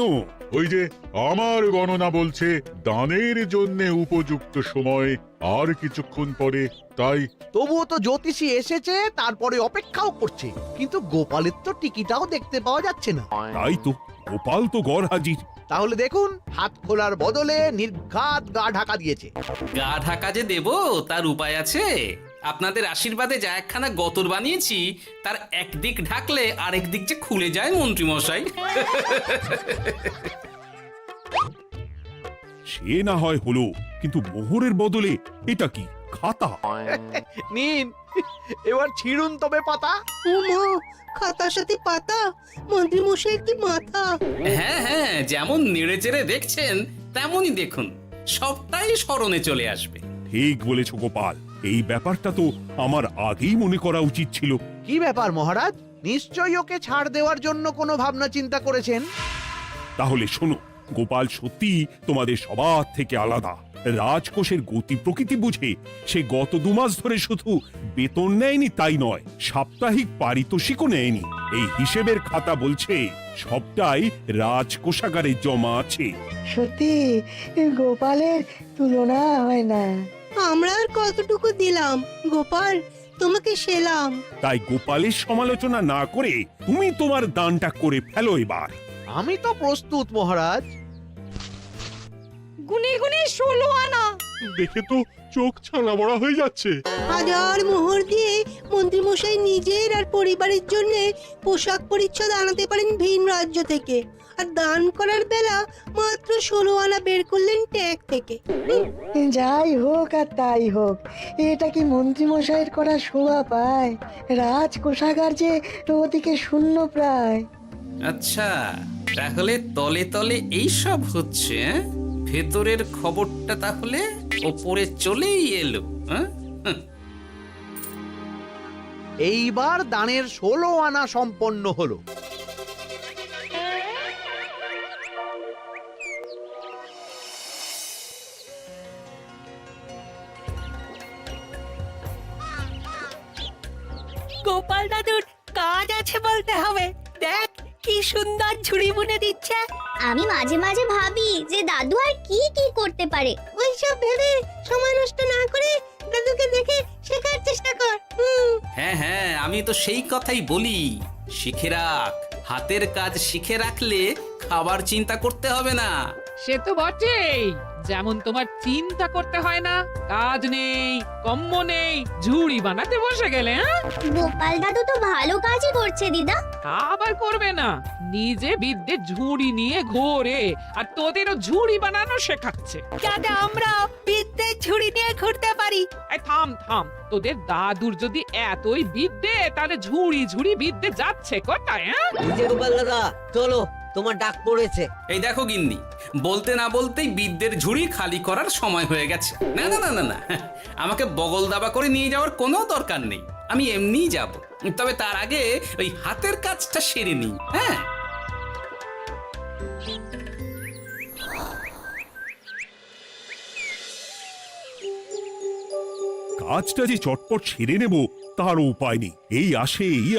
ওই যে আমার গণনা বলছে দানের জন্য উপযুক্ত সময় আর কিছুক্ষণ পরে, তাই। তবুও তো জ্যোতিষী এসেছে, তারপরে অপেক্ষাও করছে, কিন্তু গোপালের তো টিকিটাও দেখতে পাওয়া যাচ্ছে না। তাই তো, গোপাল তো গড় হাজির। তাহলে দেখুন, হাত খোলার বদলে নির্ঘাত গা ঢাকা দিয়েছে। গা ঢাকা যে দেব তার উপায় আছে। আপনাদের আশীর্বাদে যা একখানা গতর বানিয়েছি, তার একদিক ঢাকলে আরেক দিক যে খুলে যায় মন্ত্রী মশাই। সে না হয় হলো, কিন্তু মোহরের বদলে এটা কি? খাতা। নিন, এবার ছিড়ুন তবে পাতা। খাতার সাথে পাতা, মন্ত্রী মশাই কি মাথা! হ্যাঁ হ্যাঁ, যেমন নেড়েচেড়ে দেখছেন তেমনই দেখুন, সবটাই স্মরণে চলে আসবে। ঠিক বলেছ গোপাল, এই ব্যাপারটা তো আমার আগেই মনে করা উচিত ছিল। কি ব্যাপার মহারাজ, নিশ্চয়ই ওকে ছাড় দেওয়ার জন্য কোনো ভাবনা চিন্তা করেছেন। তাহলে শোনো, গোপাল সত্যি তোমাদের সবার থেকে আলাদা। রাজকোষের গতি প্রকৃতি বুঝে সে গত 2 মাস ধরে শুধু বেতন নেয়নি তাই নয়, সাপ্তাহিক পারিতোষিকও নেয়নি। এই হিসেবের খাতা বলছে সবটাই রাজকোষাগারে জমা আছে। সত্যি গোপালের তুলনা হয় না। আমরা আর কতটুকু দিলাম গোপাল, তোমাকে সেলাম। তাই গোপালের সমালোচনা না করে তুমি তোমার দানটা করে ফেলো এবার। আমি তো প্রস্তুত মহারাজ। গুনে গুনে 16 আনা। দেখে তো চোখ ছানা বড়া হয়ে যাচ্ছে। হাজার মোহর দিয়ে মন্ত্রী মশাই নিজের আর পরিবারের জন্য পোশাক পরিচ্ছদ আনাতে পারেন ভিন রাজ্য থেকে, আর দান করার বেলা মাত্র 16 আনা বের করলেন ট্যাগ থেকে। যাই হোক আর তাই হোক, এটা কি মন্ত্রী মশাইয়ের করা শোভা পায়? রাজকোষাগার যে ওদিকে শূন্য প্রায়। আচ্ছা, তাহলে তলে তলে এই সব হচ্ছে, হ্যাঁ? ভেতরের খবরটা তাহলে ওপরে চলেই এলো, হ্যাঁ? এইবার দানের 16 আনা সম্পন্ন হলো। গোপাল দাদুর কাজ আছে বলতে হবে। দেখ কি সুন্দর ঝুড়ি বুনে দিচ্ছে। আমি মাঝে মাঝে ভাবি যে দাদু আর কি কি করতে পারে। ওইসব ভেবে সময় নষ্ট না করে দাদুকে দেখে শেখার চেষ্টা কর। হ্যাঁ হ্যাঁ, আমি তো সেই কথাই বলি, শিখে রাখ। হাতের কাজ শিখে রাখলে খাবার চিন্তা করতে হবে না। সে তো বটেই, যেমন তোমার চিন্তা করতে হয় না, কাজ নেই, কম্ম নেই, ঝুড়ি বানাতে বসে গেলে। হ্যাঁ, গোপাল দাদু তো ভালো কাজই করছে দিদা। তা আবার করবে না, নিজে বিদ্যে ঝুড়ি নিয়ে ঘোরে আর তোদেরও ঝুড়ি বানানো শেখাচ্ছে। যাতে আমরা বিদ্যে ঝুড়ি নিয়ে ঘুরতে পারি। এই থাম থাম, তোদের দাদুর যদি এতই বিদ্যে, তাহলে ঝুড়ি ঝুড়ি বিদ্যে যাচ্ছে কোথায়? হ্যাঁ, গোপাল দাদা চলো, তোমার ডাক পড়েছে। এই দেখো গিন্নি, বলতে না বলতেই বিদ্যের ঝুড়ি খালি করার সময় হয়ে গেছে। না না না না না, আমাকে বগল দাবা করে নিয়ে যাওয়ার কোনো দরকার নেই, আমি এমনিই যাব। তবে তার আগে ওই হাতের কাজটা সেরে নিই। হ্যাঁ, কাজটা যে চটপট সেরে নেব তারও উপায় নেই। এই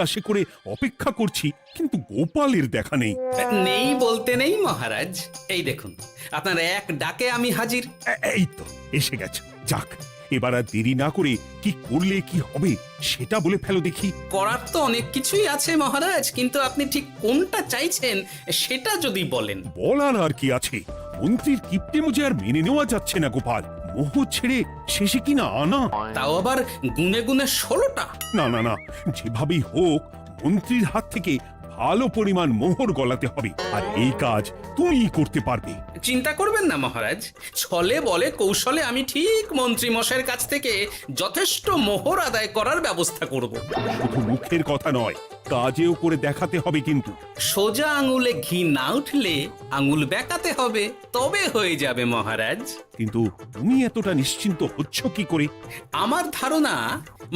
আসে করে অপেক্ষা করছি, কিন্তু গোপালের দেখা নেই। নেই বলতে নেই মহারাজ, এই দেখুন আপনার এক ডাকে আমি হাজির। এই তো এসে গেছে। যাক, এবার আর দেরি না করে কি করলে কি হবে সেটা বলে ফেলো দেখি। করার তো অনেক কিছুই আছে মহারাজ, কিন্তু আপনি ঠিক কোনটা চাইছেন সেটা যদি বলেন। বলার আর কি আছে, মন্ত্রীর কিপ্টে মুজে আর মেনে নেওয়া যাচ্ছে না গোপাল। মোহ ছেড়ে শেষে কিনা আনা, তাও আবার গুনে গুনে 16টা। না না না, যেভাবেই হোক মন্ত্রীর হাত থেকে ভালো পরিমাণ মোহর গলাতে হবে, আর এই কাজ তুমিই করতে পারবে। চিন্তা করবেন না মহারাজ, ছলে বলে কৌশলে আমি ঠিক মন্ত্রী মশাইয়ের কাছ থেকে যথেষ্ট মোহর আদায় করার ব্যবস্থা করব। শুধু মুখের কথা নয়, কাজেও করে দেখাতে হবে কিন্তু। সোজা আঙুলে ঘি না উঠলে আঙুল বেঁকাতে হবে, তবে হয়ে যাবে মহারাজ। কিন্তু তুমি এতটা নিশ্চিন্ত হচ্ছ কি করে? আমার ধারণা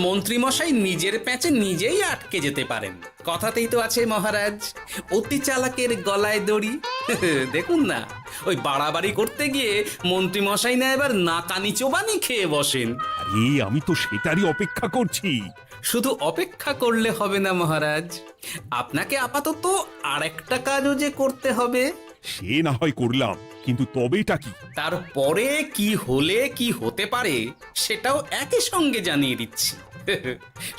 মন্ত্রী মশাই নিজের প্যাঁচে নিজেই আটকে যেতে পারেন। কথাতেই তো আছে মহারাজ, অতি চালাকের গলায় দড়ি। দেখুন না, ওই বাড়াবাড়ি করতে গিয়ে মন্ত্রী মশাই না এবার নাকানি চোবানি খেয়ে বসেন। আরে আমি তো সেটারই অপেক্ষা করছি। শুধু অপেক্ষা করলে হবে না মহারাজ, আপনাকে আপাতত আরেকটা কাজও যে করতে হবে। সে না হয় করলাম, কিন্তু তবেটা কি? তারপরে কি হলে কি হতে পারে সেটাও একই সঙ্গে জানিয়ে দিচ্ছি।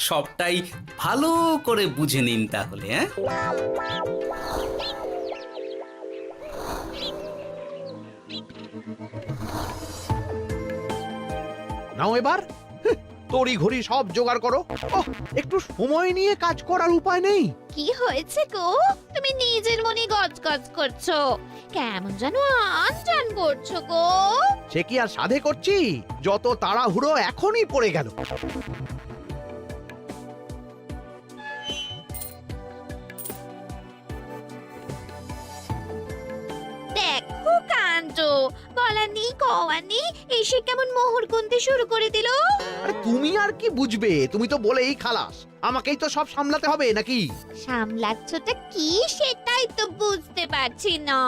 সবটাই ভালো করে বুঝে নিন তাহলে। হ্যাঁ, নাও এবার। তড়ি ঘড়ি সব জোগাড় করো। ওহ, একটু সময় নিয়ে কাজ করার উপায় নেই? কি হয়েছে গো? তুমি নিজের মনে গজগজ করছো, কেমন যেন আনজান করছো গো। সে কি আর সাধে করছি? যত তাড়াহুড়ো এখনই পড়ে গেল। দেখো কাণ্ড, বলা নেই কওয়া নেই, এসে কেমন মোহর গুনতে শুরু করে দিল। আরে তুমি আর কি বুঝবে? তুমি তো বলেই খালাস, আমাকেই তো সব সামলাতে হবে নাকি? সামলাচ্ছটা কি সেটাই তো বুঝতে পারছি না।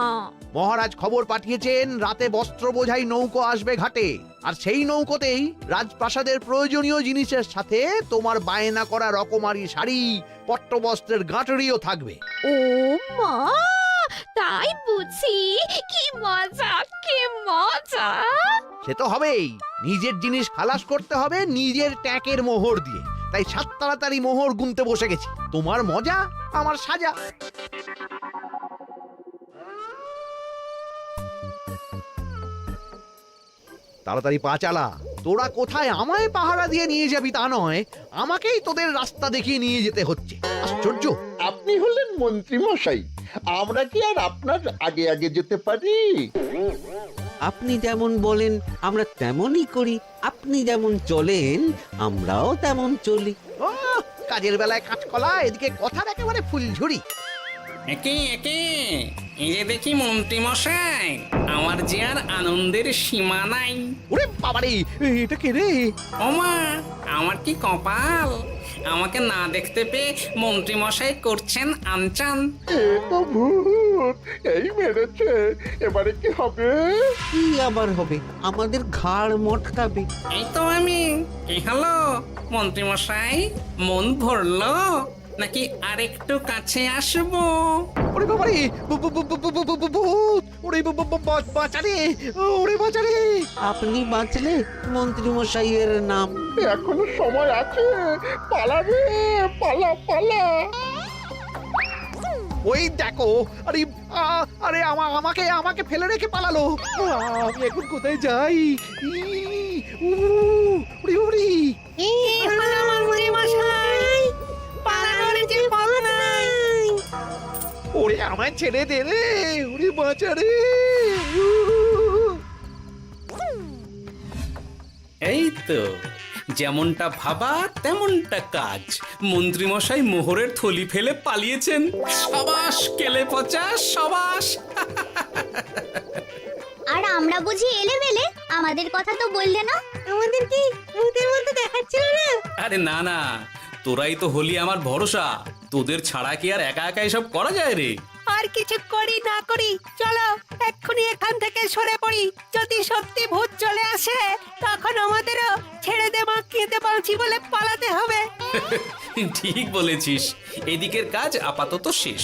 মহারাজ খবর পাঠিয়েছেন রাতে বস্ত্র বোঝাই নৌকো আসবে ঘাটে, আর সেই নৌকোতেই রাজপ্রাসাদের প্রয়োজনীয় জিনিসের সাথে তোমার বায়না করা রকমারি শাড়ি, পট্টবস্ত্রের গাঁটরিও থাকবে। ও মা, তাই বুঝি? কি মজা, কি মজা! সে তো হবেই, নিজের জিনিস খালাস করতে হবে নিজের ট্যাঁকের মোহর দিয়ে। তাই সাত তাড়াতাড়ি মোহর গুনতে বসে গেছি। তোমার মজা, আমার সাজা। তাড়াতাড়ি পা চালা। তোরা কোথায় আমায় পাহারা দিয়ে নিয়ে যাবি তা নয়, আমাকেই তোদের রাস্তা দেখিয়ে নিয়ে যেতে হচ্ছে। আশ্চর্য! আপনি হলেন মন্ত্রী মশাই, আমরা কি আর আপনার আগে আগে যেতে পারি? আপনি যেমন বলেন আমরা তেমনই করি, আপনি যেমন চলেন আমরাও তেমন চলি। ও, কাজের বেলায় কাঁচকলা, এদিকে কথার একেবারে ফুলঝুরি। একে একে এই যে দেখি মন্ত্রী মশাই, আমার যে আর আনন্দের সীমা নাই। ওরে বাবারে, এটা কে রে? ওমা, আমার কি কপাল! আমাকে না দেখতে পেয়ে মন্ত্রী মশাই করছেন আনচান। এ তো ভূত, এই মেরেছে, এবারে কি হবে? কি আবার হবে? আমাদের ঘাড় মটকাবে। এই তো আমি। কি হলো মন্ত্রী মশাই, মন ভরলো নাকি আরেকটু কাছে আসবো? ওরে বাবারে, ভূত! ওরে বাঁচারে, ওরে বাঁচারে! আপনি বাঁচলে মন্ত্রী মশাইয়ের নাম। এখনো সময় আছে, পালাবে, পালা পালা। ওই দেখো, আরে আরে আমাকে আমাকে ফেলে রেখে পালালো। আমি এখন কোথায় যাই? ওরে ওরে! ওরে আমায় ছেড়ে দে রে, ওরে বাঁচা রে! এই তো, যেমনটা ভাবা তেমনটা কাজ। মন্ত্রী মশাই মোহরের থলি ফেলে পালিয়েছেন। সাবাস কেলে পচা, সাবাস! আর আমরা বুঝি এলেবেলে, আমাদের কথা তো বললে না। আমাদের কি ভূতের মতো দেখাচ্ছিল না? আরে না না, তোরাই তো হলি আমার ভরসা। তোদের ছাড়া কি আর একা একা এসব করা যায় রে? আর কিছু করি না করি, চলো এক্ষুনি এখান থেকে সরে পড়ি। যদি সত্যি ভূত চলে আসে তখন আমাদেরও ছেড়ে দে মাখিয়ে পালছি বলে পালাতে হবে। ঠিক বলেছিস। এদিকের কাজ আপাতত শেষ,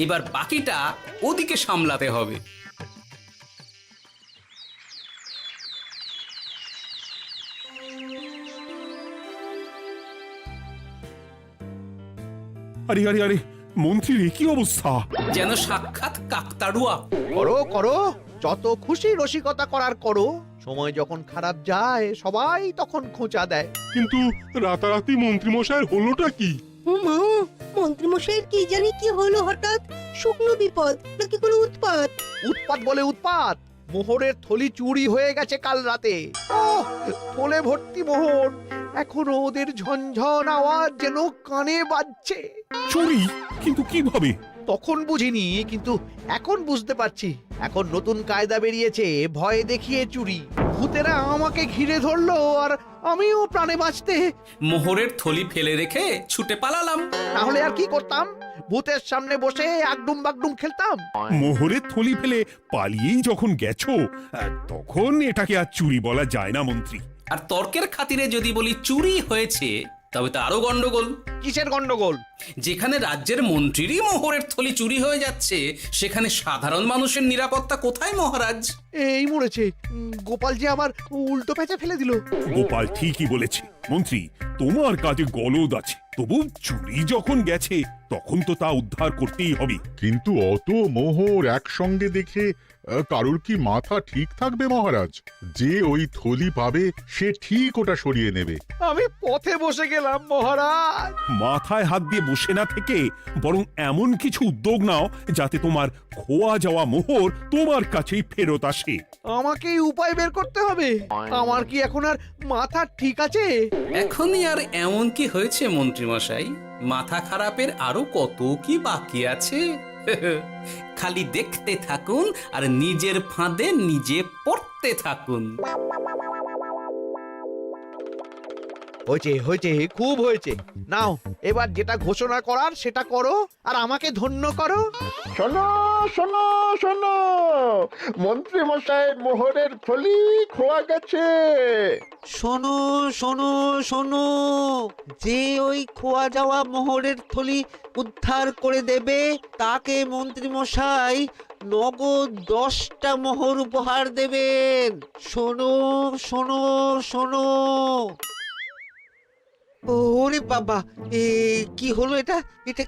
এবার বাকিটা ওদিকে সামলাতে হবে। আরে আরে আরে, মন্ত্রীর কি অবস্থা! যেন সাক্ষাৎ কাকতাড়ুয়া। করো করো, যত খুশি রসিকতা করার করো। সময় যখন খারাপ যায় সবাই তখন খোঁচা দেয়। কিন্তু রাতারাতি মন্ত্রী মশাইয়ের হলোটা কি? মন্ত্রী মশাইয়ের কি জানি কি হলো হঠাৎ? শুকনো বিপদ নাকি কোনো উৎপাত? উৎপাত বলে উৎপাত, মোহরের থলি চুরি হয়ে গেছে কাল রাতে। ওহ, থলে ভর্তি মোহর, এখনো ওদের ঝনঝন আওয়াজ যেন কানে বাজছে। চুরি? কিন্তু কিভাবে? তখন বুঝিনি, কিন্তু এখন বুঝতে পারছি। এখন নতুন কায়দা বেরিয়েছে, ভয় দেখিয়ে চুরি। ভূতেরা আমাকে ঘিরে ধরলো, আর আমিও প্রাণে বাঁচতে মোহরের থলি ফেলে রেখে ছুটে পালালাম। তাহলে আর কি করতাম? ভূতের সামনে বসে আগডুম বাগডুম খেলতাম। মোহরের থলি ফেলে পালিয়েই যখন গেছো, তখন এটাকে আর চুরি বলা যায় না মন্ত্রী। আর তর্কের খাতিরে যদি বলি চুরি হয়েছে, তবে তো আরো গন্ডগোল। কিসের গন্ডগোল? যেখানে রাজ্যের মন্ত্রীরই মোহরের থলি চুরি হয়ে যাচ্ছে সেখানে সাধারণ মানুষের নিরাপত্তা কোথায় মহারাজ? এই মরেছে, গোপাল যে আবার উল্টো প্যাঁচে ফেলে দিল। গোপাল ঠিকই বলেছে মন্ত্রী, তোমার কাজে গলদ আছে, তবু চুরি যখন গেছে তখন তো তা উদ্ধার করতেই হবে। কিন্তু অত মোহর একসঙ্গে দেখে কারোর কি মাথা ঠিক থাকবে মহারাজ? যে ওই থলি পাবে সে ঠিক ওটা সরিয়ে নেবে। আমি পথে বসে গেলাম মহারাজ। মাথায় হাত দিয়ে বসে না থেকে বরং এমন কিছু উদ্যোগ নাও যাতে তোমার খোয়া যাওয়া মোহর তোমার কাছেই ফেরত আসে। আমাকেই উপায় বের করতে হবে। আমার কি এখন আর মাথা ঠিক আছে? এখনই আর এমন কি হয়েছে মন্ত্রী মশাই? মাথা খারাপের আরো কত কি বাকি আছে। খালি দেখতে থাকুন আর নিজের ফাঁদে নিজে পড়তে থাকুন। হয়েছে হয়েছে, খুব হয়েছে। নাও এবার যেটা ঘোষণা করার সেটা করো আর আমাকে ধন্য করো। শোনো শোনো শোনো, মন্ত্রী মশাইয়ের মোহরের থলি খোয়া গেছে। শোনো শোনো শোনো, যে ওই খোয়া যাওয়া মোহরের থলি উদ্ধার করে দেবে তাকে মন্ত্রী মশাই নগদ 10টা মোহর উপহার দেবেন। শোনো শোনো শোনো। ওরে বাবা, কি হলো এটা? এটা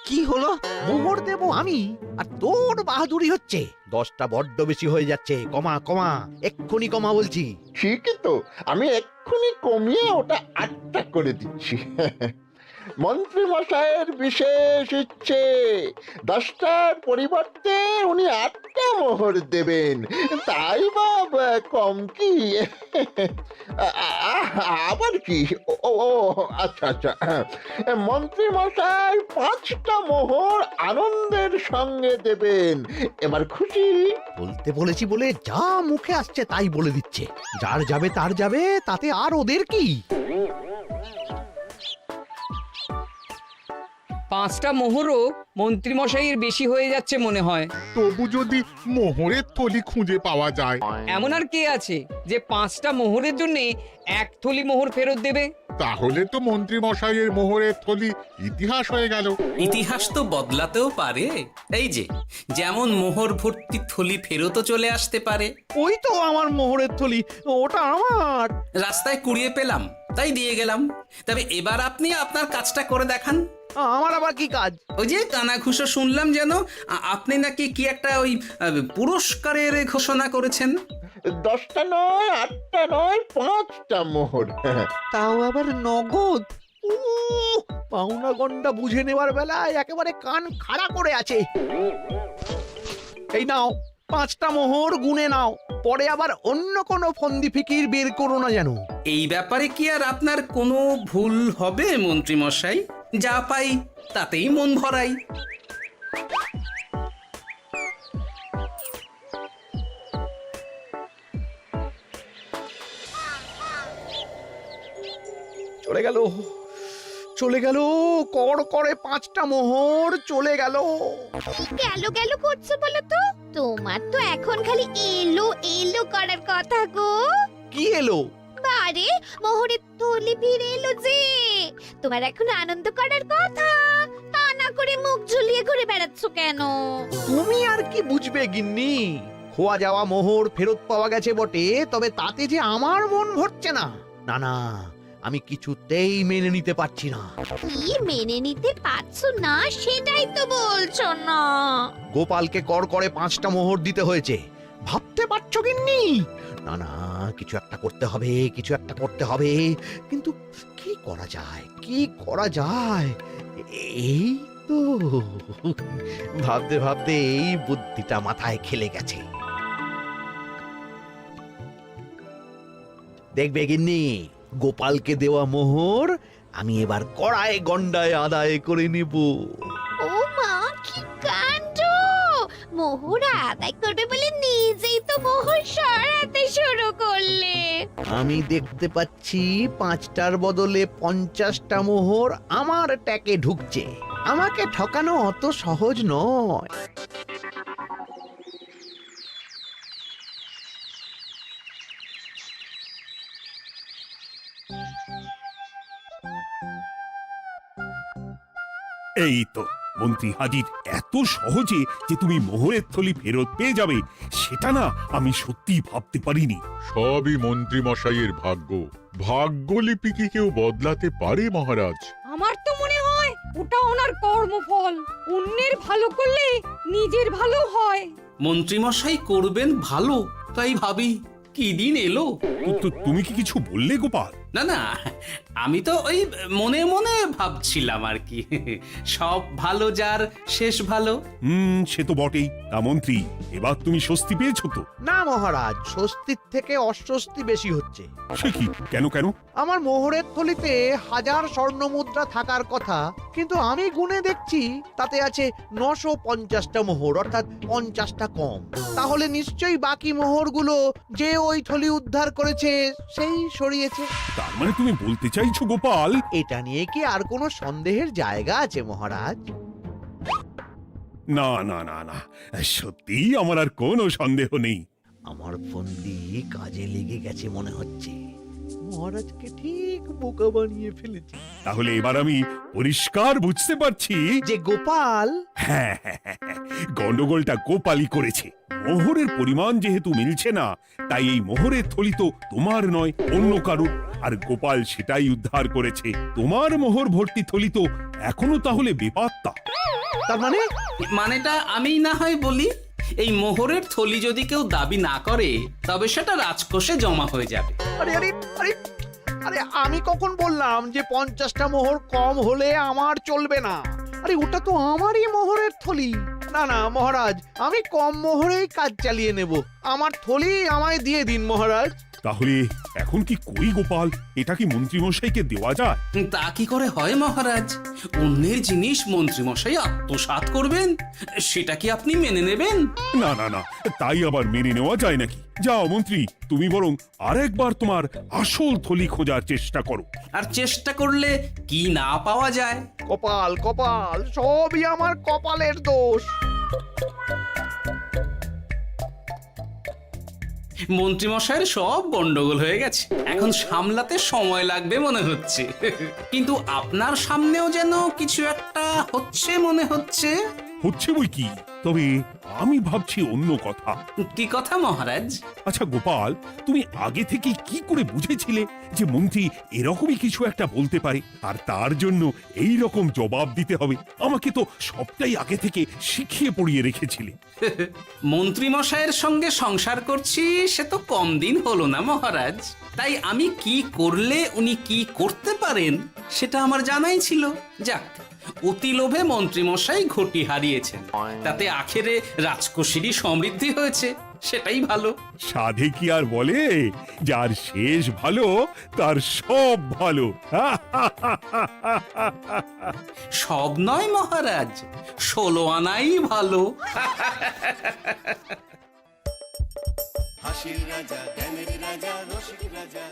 কি হলো? মোহর দেব আমি আর তোর বাহাদুরি হচ্ছে। 10টা বড্ড বেশি হয়ে যাচ্ছে, কমা কমা, এক্ষুনি কমা বলছি। ঠিকই তো, আমি এক্ষুনি কমিয়ে ওটা 8টা করে দিচ্ছি। মন্ত্রী মশাইয়ের বিশেষ ইচ্ছে, 10টার পরিবর্তে উনি 8টা মোহর দেবেন, তাই বা কম কি? আবার কি? ও আচ্ছা আচ্ছা, মন্ত্রী মশাই 5টা মোহর আনন্দের সঙ্গে দেবেন। এবার খুশি? বলতে বলেছি বলে যা মুখে আসছে তাই বলে দিচ্ছে। যার যাবে তার যাবে, তাতে আর ওদের কি? 5টা মোহরও মন্ত্রীমশাইয়ের বেশি হয়ে যাচ্ছে মনে হয়। তবু যদি মোহরের থলি খুঁজে পাওয়া যায়। এমন আর কে আছে যে 5টা মোহরের জন্য 1 থলি মোহর ফেরত দেবে? তাহলে তো মন্ত্রী মশাইয়ের মোহরের থলি ইতিহাস হয়ে গেল। ইতিহাস তো বদলাতেও পারে। এই যে যেমন মোহর ভর্তি থলি ফেরতও চলে আসতে পারে। ওই তো আমার মোহরের থলি, ওটা আমার। রাস্তায় কুড়িয়ে পেলাম তাই দিয়ে গেলাম। তবে এবার আপনি আপনার কাজটা করে দেখান। আমার আবার কি কাজ? ওই যে কানাঘুষো শুনলাম যেন আপনি নাকি কি একটা ওই পুরস্কারের ঘোষণা করেছেন। 10টা নয়, 8টা নয়, 5টা মোহর। তাও আবার নগদ। পাওনা গন্ডা বুঝে নেওয়ার বেলায় একেবারে কান খাড়া করে আছে। এই নাও 5টা মোহর, গুনে নাও, পরে আবার অন্য কোনো ফন্দি ফিকির বের করো না যেন। এই ব্যাপারে কি আর আপনার কোনো ভুল হবে মন্ত্রী মশাই? যা পাই তাতেই মন ভরাই। চলে গেল, চলে গেল, কর করে 5টা মোহর চলে গেল। গেল গেল করছো বলো তো? তোমার তো এখন খালি এলো এলো করার কথা গো। কি এলো? বারে, মোহরের থলি ফিরে এলো যে। তোমার এখন আনন্দ করার কথা, তা না করে মুখ ঝুলিয়ে ঘুরে বেড়াচ্ছ কেন? তুমি আর কি বুঝবে গিন্নি? খোয়া যাওয়া মোহর ফেরত পাওয়া গেছে বটে, তবে তাতে যে আমার মন ভরছে না। না না, আমি কিছুতেই মেনে নিতে পারছি না। কি মেনে নিতে পারছো না সেটাই তো বলছো না। গোপালকে কর করে 5টা মোহর দিতে হয়েছে, ভাবতে পারছো গিন্নি? না না, কিছু একটা করতে হবে, কিছু একটা করতে হবে। কিন্তু কি করা যায়, কি করা যায়? এই তো ভাবতে ভাবতে এই বুদ্ধিটা মাথায় খেলে গেছে। দেখবে গিন্নি, গোপালকে দেওয়া মোহর আমি এবার কড়ায় গন্ডায় আদায় করে নিব। ও মা, কি কাণ্ড! মোহর আদায় করবে বলে নিজেই তো মোহর সরাতে শুরু করলে। আমি দেখতে পাচ্ছি 5টার বদলে 50টা মোহর আমার ট্যাকে ঢুকছে। আমাকে ঠকানো অত সহজ নয়। এই তো মন্ত্রী হাজির। এত সহজে যে তুমি মোহরের থলি ফেরত পেয়ে যাবে সেটা না আমি সত্যি ভাবতে পারিনি। সবই মন্ত্রী মশাইয়ের ভাগ্য। ভাগ্যলিপি কি কেউ বদলাতে পারে মহারাজ? আমার তো মনে হয় ওটা ওনার কর্মফল। অন্যের ভালো করলে নিজের ভালো হয়। মন্ত্রীমশাই করবেন ভালো, তাই ভাবি কি দিন এলো। তুমি কি কিছু বললে গোপাল? না না, আমি তো ওই মনে মনে ভাবছিলাম আর কি। সব ভালো যার শেষ ভালো। সে তো বটেই। তা মন্ত্রী, এবার তুমি স্বস্তি পেয়েছো তো? না মহারাজ, স্বস্তির থেকে অস্বস্তি বেশি হচ্ছে। সে কি? কেন কেন? আমার মোহরের থলিতে 1000 স্বর্ণ মুদ্রা থাকার কথা, কিন্তু আমি গুনে দেখছি তাতে আছে 950টা মোহর, অর্থাৎ 50টা কম। তাহলে নিশ্চয়ই বাকি মোহরগুলো যে ওই থলি উদ্ধার করেছে সেই সরিয়েছে। তার মানে তুমি বলতে চাইছো গোপাল? এটা নিয়ে কি আর কোনো সন্দেহের জায়গা আছে মহারাজ? না না না না, সত্যি আমার আর কোনো সন্দেহ নেই। আমার ফন্দি কাজে লেগে গেছে মনে হচ্ছে। মহারাজকে ঠিক বোকা বানিয়ে ফেলেছি। তাহলে এবার আমি পরিষ্কার বুঝতে পারছি যে গোপাল, হ্যাঁ, গন্ডগোলটা গোপালই করেছে। মোহরের পরিমাণ যেহেতু মিলছে না, তাই এই মোহরের থলি তো তোমার নয়, অন্য কারুর। আর গোপাল সেটাই উদ্ধার করেছে। তোমার মোহর ভর্তি থলি তো এখনো তাহলে বেপাত্তা। তার মানে? মানেটা আমি না হয় বলি, এই মোহরের থলি যদি কেউ দাবি না করে তবে সেটা রাজকোষে জমা হয়ে যাবে। আরে আরে আরে আরে, আমি কখন বললাম যে 50টা মোহর কম হলে আমার চলবে না? আরে ওটা তো আমারই মোহরের থলি। না না মহারাজ, আমি কম মোহরেই কাজ চালিয়ে নেব। আমার থলি আমায় দিয়ে দিন মহারাজ। তাহলে এখন কি করি গোপাল? এটা কি মন্ত্রীমশাইকে দেওয়া যায়? তা কি করে হয় মহারাজ? অন্যের জিনিস মন্ত্রীমশাই আত্মসাৎ করবেন, সেটা কি আপনি মেনে নেবেন? না না না, তাই আবার মেনে নেওয়া যায় নাকি? যাও মন্ত্রী, তুমি বরং আরেকবার তোমার আসল থলি খোঁজার চেষ্টা করো। আর চেষ্টা করলে কি না পাওয়া যায়? কপাল কপাল, সবই আমার কপালের দোষ। মন্ত্রীমশাইয়ের সব গন্ডগোল হয়ে গেছে, এখন সামলাতে সময় লাগবে মনে হচ্ছে। কিন্তু আপনার সামনেও যেন কিছু একটা হচ্ছে মনে হচ্ছে। হচ্ছে বই কি, তবে আমি ভাবছি অন্য কথা। কি কথা মহারাজ? আচ্ছা গোপাল, তুমি আগে থেকে কি করে বুঝেছিলে যে মন্ত্রী এরকমই কিছু একটা বলতে পারে, আর তার জন্য এই রকম জবাব দিতে হবে? আমাকে তো সবটাই আগে থেকে শিখিয়ে পড়িয়ে রেখেছিলে। মন্ত্রীমশাইয়ের সঙ্গে সংসার করছি সে তো কম দিন হলো না মহারাজ, তাই আমি কি করলে উনি কি করতে পারেন সেটা আমার জানাই ছিল। যাক, অতি লোভে মন্ত্রীমশাই ঘটি হারিয়েছেন, তাতে আখেরে রাজকোষেরই সমৃদ্ধি হয়েছে, সেটাই ভালো। সাধে কি আর বলে, যার শেষ ভালো তার সব ভালো। সব নয় মহারাজ, 16 আনাই ভালো। হাসির রাজা, জ্ঞানের রাজা, রসিক রাজা।